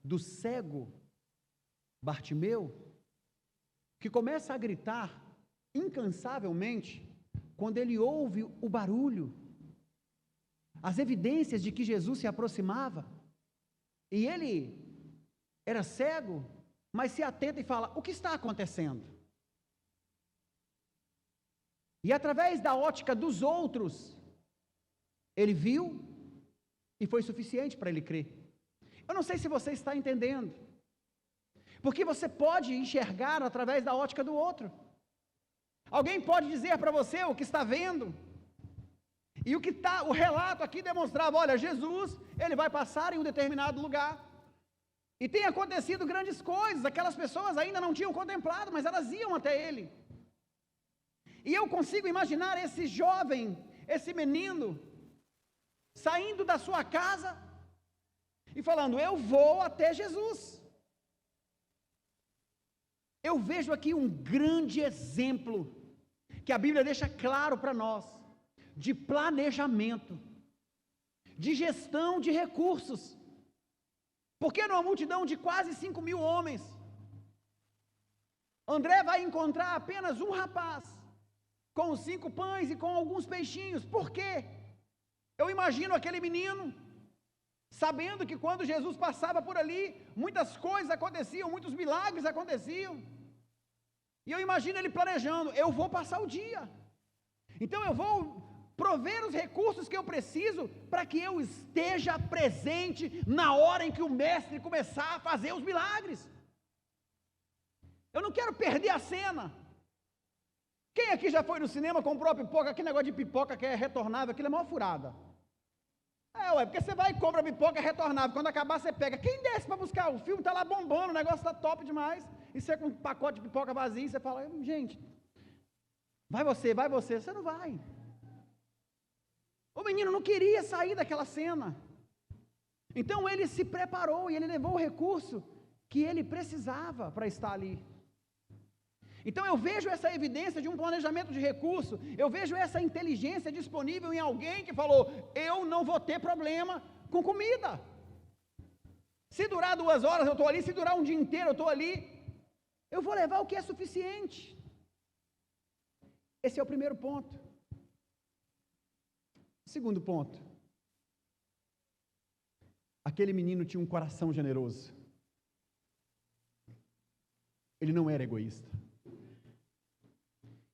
S1: do cego Bartimeu, que começa a gritar incansavelmente quando ele ouve o barulho, as evidências de que Jesus se aproximava, e ele era cego, mas se atenta e fala, o que está acontecendo? E através da ótica dos outros, ele viu e foi suficiente para ele crer. Eu não sei se você está entendendo, porque você pode enxergar através da ótica do outro. Alguém pode dizer para você o que está vendo, e o relato aqui demonstrava, olha, Jesus, ele vai passar em um determinado lugar, e tem acontecido grandes coisas, aquelas pessoas ainda não tinham contemplado, mas elas iam até ele, e eu consigo imaginar esse jovem, esse menino, saindo da sua casa, e falando, eu vou até Jesus. Eu vejo aqui um grande exemplo, que a Bíblia deixa claro para nós, de planejamento, de gestão de recursos, porque numa multidão de quase 5.000 homens, André vai encontrar apenas um rapaz, com os 5 pães e com alguns peixinhos. Por quê? Eu imagino aquele menino, sabendo que quando Jesus passava por ali, muitas coisas aconteciam, muitos milagres aconteciam, e eu imagino ele planejando, eu vou passar o dia, então eu vou prover os recursos que eu preciso, para que eu esteja presente na hora em que o mestre começar a fazer os milagres. Eu não quero perder a cena. Quem aqui já foi no cinema, comprou a pipoca, aquele negócio de pipoca que é retornável, aquilo é mó furada. Porque você vai e compra a pipoca retornável, quando acabar você pega. Quem desce para buscar? O filme está lá bombando, o negócio está top demais, e você com um pacote de pipoca vazio, você fala, gente, vai você, você não vai. O menino não queria sair daquela cena, então ele se preparou, e ele levou o recurso que ele precisava para estar ali. Então eu vejo essa evidência de um planejamento de recurso, eu vejo essa inteligência disponível em alguém que falou, eu não vou ter problema com comida, se durar 2 horas eu estou ali, se durar um dia inteiro eu estou ali, eu vou levar o que é suficiente. Esse é o primeiro ponto. Segundo ponto, aquele menino tinha um coração generoso, ele não era egoísta.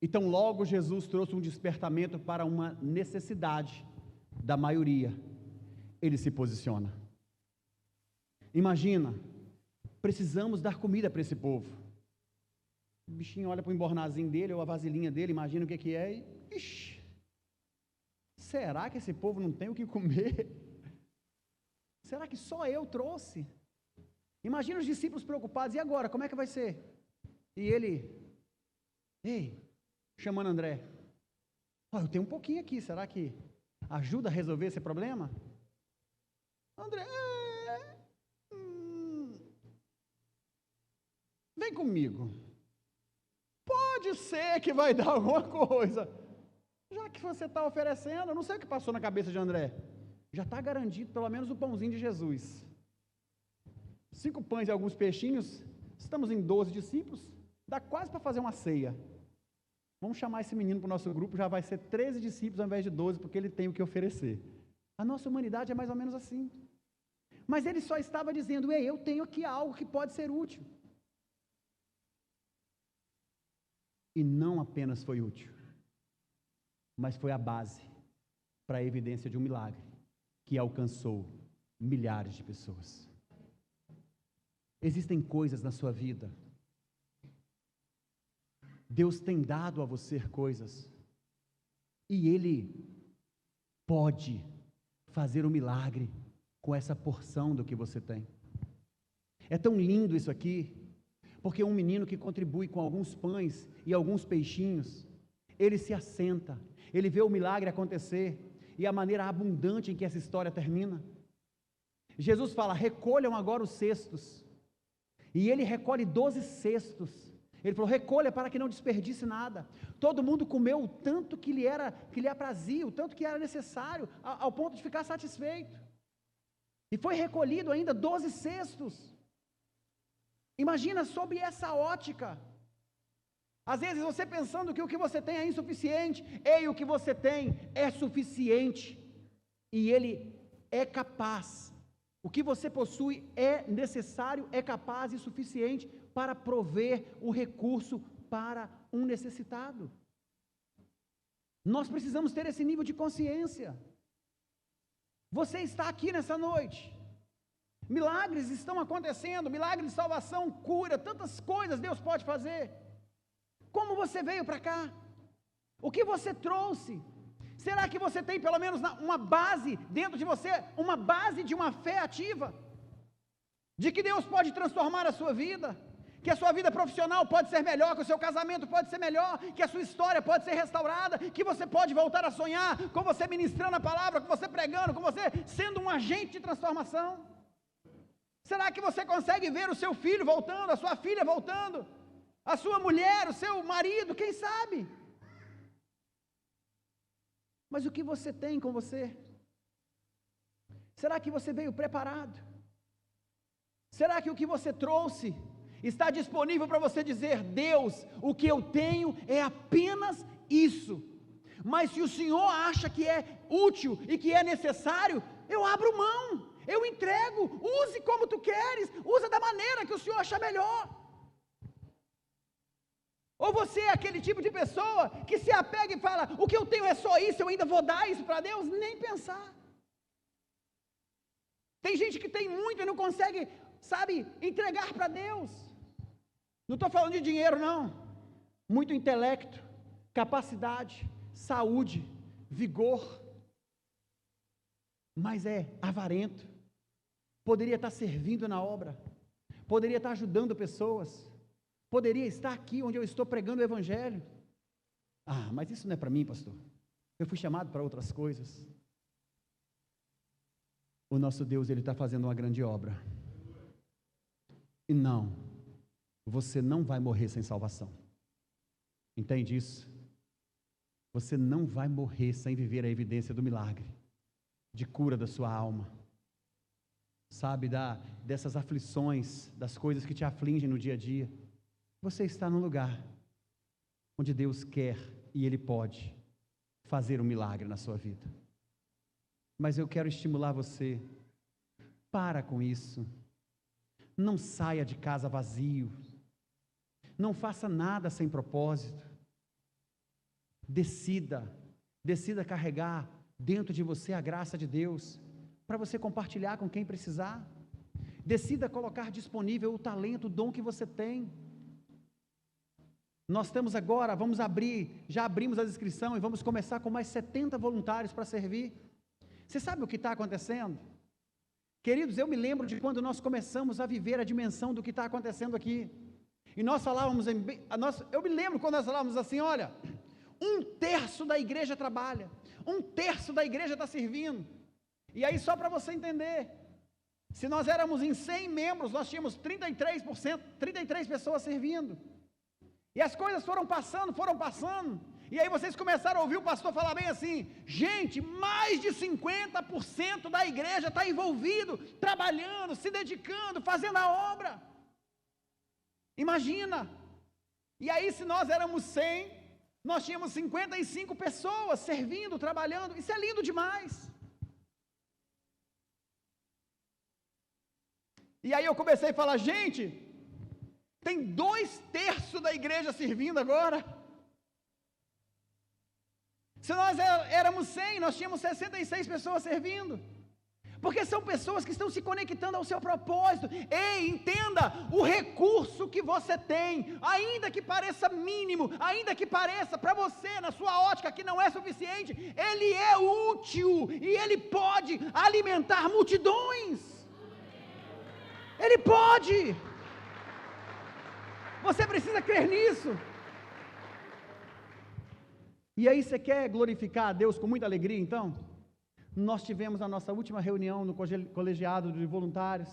S1: Então logo Jesus trouxe um despertamento para uma necessidade da maioria, ele se posiciona. Imagina, precisamos dar comida para esse povo, o bichinho olha para o embornazinho dele, ou a vasilhinha dele, imagina o que é, e ixi, será que esse povo não tem o que comer? Será que só eu trouxe? Imagina os discípulos preocupados, e agora, como é que vai ser? E ele, chamando André, eu tenho um pouquinho aqui, será que ajuda a resolver esse problema? André, vem comigo, pode ser que vai dar alguma coisa, já que você está oferecendo, eu não sei o que passou na cabeça de André, já está garantido pelo menos o pãozinho de Jesus. 5 pães e alguns peixinhos, estamos em 12 discípulos, dá quase para fazer uma ceia. Vamos chamar esse menino para o nosso grupo, já vai ser 13 discípulos ao invés de 12, porque ele tem o que oferecer. A nossa humanidade é mais ou menos assim. Mas ele só estava dizendo, ei, eu tenho aqui algo que pode ser útil. E não apenas foi útil, mas foi a base para a evidência de um milagre que alcançou milhares de pessoas. Existem coisas na sua vida, Deus tem dado a você coisas, e Ele pode fazer um milagre com essa porção do que você tem. É tão lindo isso aqui, porque um menino que contribui com alguns pães e alguns peixinhos, ele se assenta, ele vê o milagre acontecer, e a maneira abundante em que essa história termina. Jesus fala, recolham agora os cestos, e ele recolhe 12 cestos, ele falou, recolha para que não desperdice nada. Todo mundo comeu o tanto que lhe aprazia, o tanto que era necessário, ao ponto de ficar satisfeito, e foi recolhido ainda 12 cestos. Imagina sob essa ótica, às vezes você pensando que o que você tem é insuficiente, ei, o que você tem é suficiente, e ele é capaz, o que você possui é necessário, é capaz e suficiente para prover o recurso para um necessitado. Nós precisamos ter esse nível de consciência. Você está aqui nessa noite, milagres estão acontecendo, milagres de salvação, cura, tantas coisas Deus pode fazer. Como você veio para cá? O que você trouxe? Será que você tem pelo menos uma base dentro de você, uma base de uma fé ativa? De que Deus pode transformar a sua vida? Que a sua vida profissional pode ser melhor, que o seu casamento pode ser melhor, que a sua história pode ser restaurada, que você pode voltar a sonhar, com você ministrando a palavra, com você pregando, com você sendo um agente de transformação? Será que você consegue ver o seu filho voltando, a sua filha voltando, a sua mulher, o seu marido, quem sabe? Mas o que você tem com você? Será que você veio preparado? Será que o que você trouxe está disponível para você dizer, Deus, o que eu tenho é apenas isso, mas se o Senhor acha que é útil e que é necessário, eu abro mão, eu entrego, use como tu queres, usa da maneira que o Senhor achar melhor. Ou você é aquele tipo de pessoa que se apega e fala, o que eu tenho é só isso, eu ainda vou dar isso para Deus? Nem pensar. Tem gente que tem muito e não consegue, sabe, entregar para Deus. Não estou falando de dinheiro não, muito intelecto, capacidade, saúde, vigor, mas é avarento, poderia estar servindo na obra, poderia estar ajudando pessoas, poderia estar aqui onde eu estou pregando o Evangelho. Ah, mas isso não é para mim, pastor, eu fui chamado para outras coisas. O nosso Deus, Ele está fazendo uma grande obra, e não, você não vai morrer sem salvação, entende isso? Você não vai morrer sem viver a evidência do milagre, de cura da sua alma, sabe, dessas aflições, das coisas que te afligem no dia a dia. Você está num lugar onde Deus quer e Ele pode fazer um milagre na sua vida, mas eu quero estimular você, para com isso, não saia de casa vazio, não faça nada sem propósito, decida carregar dentro de você a graça de Deus, para você compartilhar com quem precisar, decida colocar disponível o talento, o dom que você tem. Nós temos agora, já abrimos a inscrição e vamos começar com mais 70 voluntários para servir. Você sabe o que está acontecendo? Queridos, eu me lembro de quando nós começamos a viver a dimensão do que está acontecendo aqui, e nós falávamos, eu me lembro quando nós falávamos assim, olha, 1/3 da igreja trabalha, 1/3 da igreja está servindo, e aí só para você entender, se nós éramos em 100 membros, nós tínhamos 33 pessoas servindo, E as coisas foram passando, e aí vocês começaram a ouvir o pastor falar bem assim: gente, mais de 50% da igreja está envolvido, trabalhando, se dedicando, fazendo a obra. Imagina. E aí, se nós éramos 100, nós tínhamos 55 pessoas servindo, trabalhando. Isso é lindo demais. E aí eu comecei a falar: gente, tem 2/3 da igreja servindo agora. Se nós éramos 100, nós tínhamos 66 pessoas servindo. Porque são pessoas que estão se conectando ao seu propósito. Ei, entenda, o recurso que você tem, ainda que pareça mínimo, ainda que pareça para você, na sua ótica, que não é suficiente, ele é útil e ele pode alimentar multidões. Ele pode. Você precisa crer nisso. E aí, você quer glorificar a Deus com muita alegria, então? Nós tivemos a nossa última reunião no colegiado de voluntários,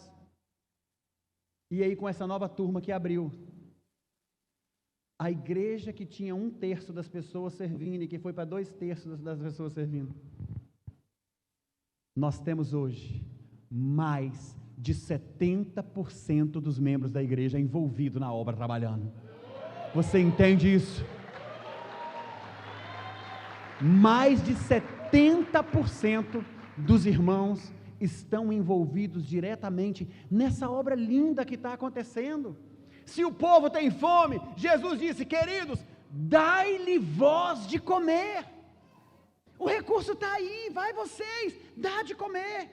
S1: e aí com essa nova turma que abriu, a igreja que tinha 1/3 das pessoas servindo, e que foi para 2/3 das pessoas servindo, nós temos hoje mais de 70% dos membros da igreja envolvidos na obra, trabalhando. Você entende isso? Mais de 70% dos irmãos estão envolvidos diretamente nessa obra linda que está acontecendo. Se o povo tem fome, Jesus disse: queridos, dai-lhe voz de comer. O recurso está aí, vai vocês, dá de comer.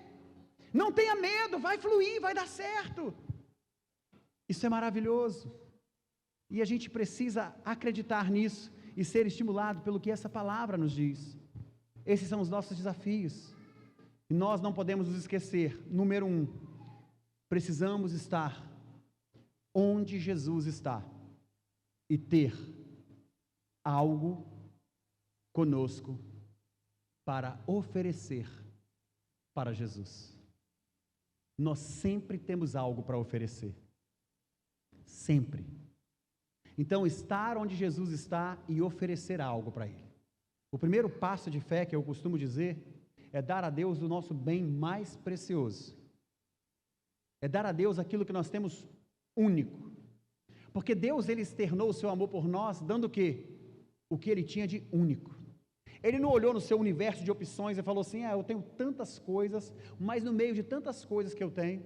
S1: Não tenha medo, vai fluir, vai dar certo. Isso é maravilhoso. E a gente precisa acreditar nisso e ser estimulado pelo que essa palavra nos diz. Esses são os nossos desafios, e nós não podemos nos esquecer. Número 1, precisamos estar onde Jesus está, e ter algo conosco para oferecer para Jesus. Nós sempre temos algo para oferecer, sempre. Então, estar onde Jesus está e oferecer algo para Ele. O primeiro passo de fé, que eu costumo dizer, é dar a Deus o nosso bem mais precioso. É dar a Deus aquilo que nós temos único. Porque Deus, Ele externou o seu amor por nós, dando o quê? O que Ele tinha de único. Ele não olhou no seu universo de opções e falou assim: eu tenho tantas coisas, mas no meio de tantas coisas que eu tenho,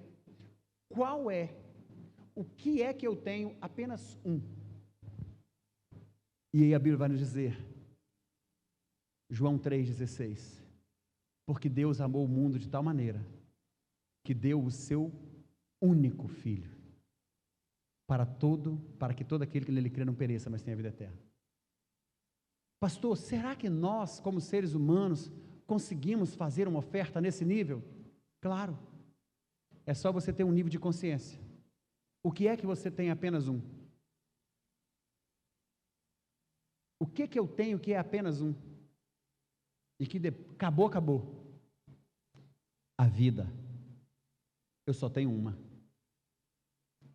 S1: qual é? O que é que eu tenho? Apenas um. E aí a Bíblia vai nos dizer, João 3,16, porque Deus amou o mundo de tal maneira, que deu o seu único Filho, para que todo aquele que nele crê não pereça, mas tenha vida eterna. Pastor, será que nós, como seres humanos, conseguimos fazer uma oferta nesse nível? Claro, é só você ter um nível de consciência. O que é que você tem apenas um? O que eu tenho que é apenas um? E que acabou. A vida. Eu só tenho uma.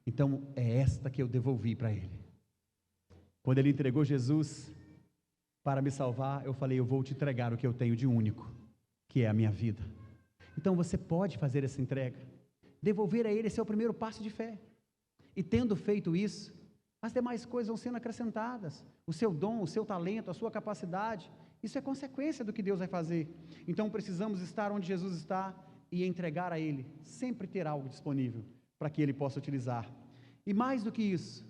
S1: Então, é esta que eu devolvi para Ele. Quando Ele entregou Jesus para me salvar, eu falei: eu vou te entregar o que eu tenho de único, que é a minha vida. Então, você pode fazer essa entrega. Devolver a Ele, esse é o primeiro passo de fé. E tendo feito isso, as demais coisas vão sendo acrescentadas. O seu dom, o seu talento, a sua capacidade, isso é consequência do que Deus vai fazer. Então precisamos estar onde Jesus está e entregar a Ele, sempre ter algo disponível para que Ele possa utilizar. E mais do que isso,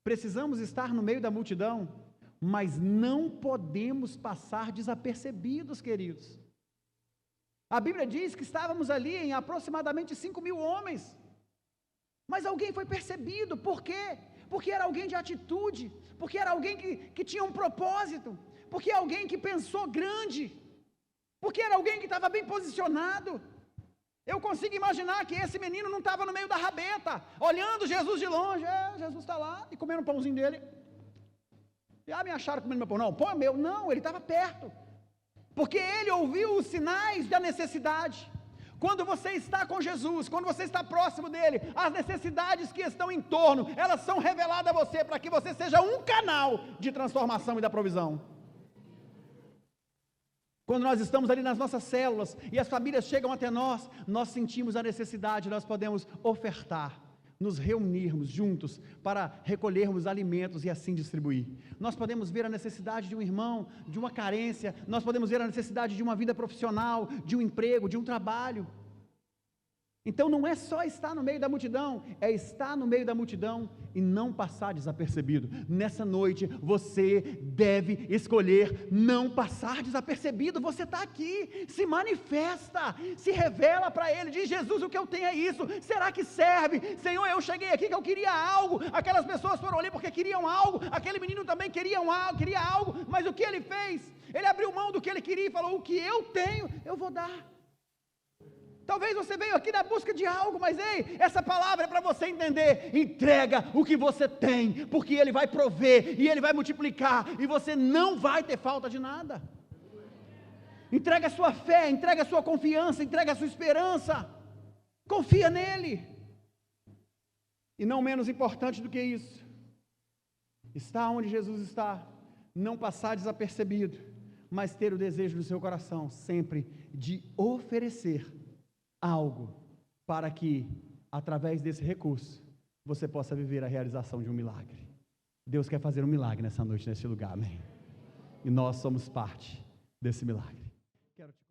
S1: precisamos estar no meio da multidão, mas não podemos passar desapercebidos, queridos. A Bíblia diz que estávamos ali em aproximadamente 5.000 homens, mas alguém foi percebido. Por quê? Porque era alguém de atitude, porque era alguém que tinha um propósito, porque era alguém que pensou grande, porque era alguém que estava bem posicionado. Eu consigo imaginar que esse menino não estava no meio da rabeta, olhando Jesus de longe. Jesus está lá e comendo um pãozinho dele. E me acharam comendo meu pão. Não, pão é meu. Não, ele estava perto, porque ele ouviu os sinais da necessidade. Quando você está com Jesus, quando você está próximo dele, as necessidades que estão em torno, elas são reveladas a você, para que você seja um canal de transformação e da provisão. Quando nós estamos ali nas nossas células, e as famílias chegam até nós, nós sentimos a necessidade, nós podemos ofertar, nos reunirmos juntos, para recolhermos alimentos e assim distribuir. Nós podemos ver a necessidade de um irmão, de uma carência, nós podemos ver a necessidade de uma vida profissional, de um emprego, de um trabalho. Então não é só estar no meio da multidão, é estar no meio da multidão e não passar desapercebido. Nessa noite você deve escolher não passar desapercebido. Você está aqui, se manifesta, se revela para Ele, diz: Jesus, o que eu tenho é isso, será que serve? Senhor, eu cheguei aqui que eu queria algo, aquelas pessoas foram ali porque queriam algo, aquele menino também queria algo, mas o que ele fez? Ele abriu mão do que ele queria e falou: o que eu tenho, eu vou dar. Talvez você veio aqui na busca de algo, mas ei, essa palavra é para você entender. Entrega o que você tem, porque Ele vai prover, e Ele vai multiplicar, e você não vai ter falta de nada. Entrega a sua fé, entrega a sua confiança, entrega a sua esperança, confia nele. E não menos importante do que isso, estar onde Jesus está, não passar desapercebido, mas ter o desejo no seu coração sempre de oferecer algo, para que, através desse recurso, você possa viver a realização de um milagre. Deus quer fazer um milagre nessa noite, neste lugar, amém? E nós somos parte desse milagre.